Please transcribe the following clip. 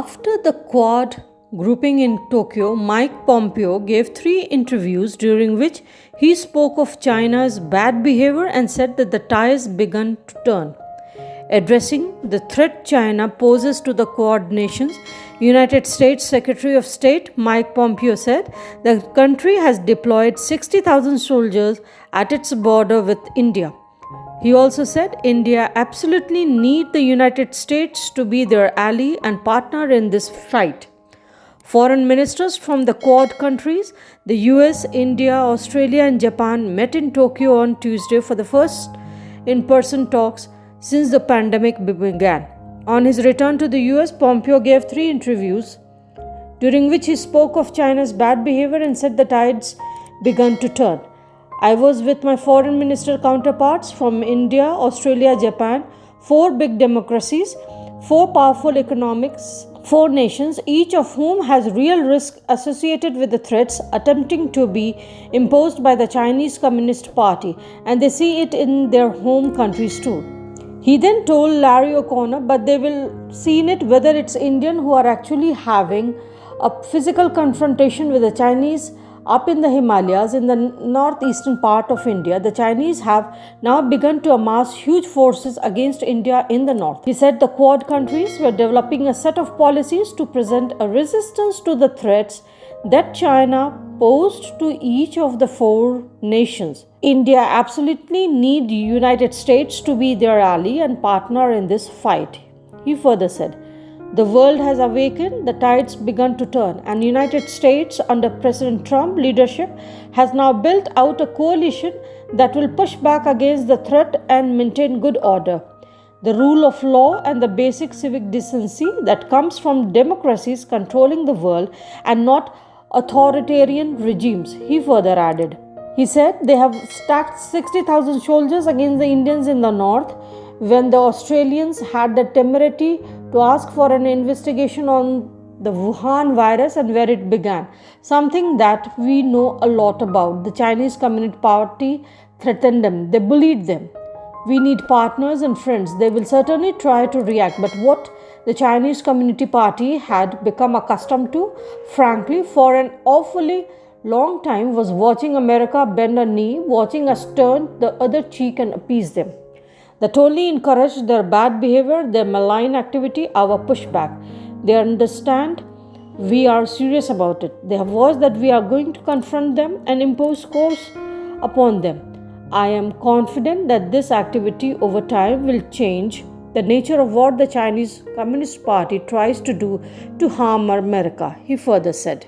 After the Quad grouping in Tokyo, Mike Pompeo gave 3 interviews during which he spoke of China's bad behavior and said that the tides begun to turn. Addressing the threat China poses to the Quad nations, United States Secretary of State Mike Pompeo said the country has deployed 60,000 soldiers at its border with India. He also said India absolutely need the United States to be their ally and partner in this fight. Foreign ministers from the Quad countries, the US, India, Australia and Japan met in Tokyo on Tuesday for the first in-person talks since the pandemic began. On his return to the US, Pompeo gave 3 interviews during which he spoke of China's bad behavior and said the tides begun to turn. I was with my foreign minister counterparts from India, Australia, Japan, 4 big democracies, 4 powerful economics, 4 nations, each of whom has real risk associated with the threats attempting to be imposed by the Chinese Communist Party, and they see it in their home countries too. He then told Larry O'Connor, but they will see in it whether it's Indian who are actually having a physical confrontation with the Chinese up in the Himalayas in the northeastern part of India. The Chinese have now begun to amass huge forces against India in the north. He said the Quad countries were developing a set of policies to present a resistance to the threats that China posed to each of the 4 nations. India absolutely need United States to be their ally and partner in this fight. He further said, the world has awakened, the tides begun to turn, and United States under President Trump leadership has now built out a coalition that will push back against the threat and maintain good order, the rule of law and the basic civic decency that comes from democracies controlling the world and not authoritarian regimes, he further added. He said they have stacked 60,000 soldiers against the Indians in the north when the Australians had the temerity to ask for an investigation on the Wuhan virus and where it began, something that we know a lot about. The Chinese Communist Party threatened them, they bullied them. We need partners and friends. They will certainly try to react, but what the Chinese Communist Party had become accustomed to, frankly, for an awfully long time was watching America bend a knee, watching us turn the other cheek and appease them. That only encouraged their bad behavior, their malign activity, our pushback. They understand we are serious about it. They have voiced that we are going to confront them and impose course upon them. I am confident that this activity over time will change the nature of what the Chinese Communist Party tries to do to harm America, he further said.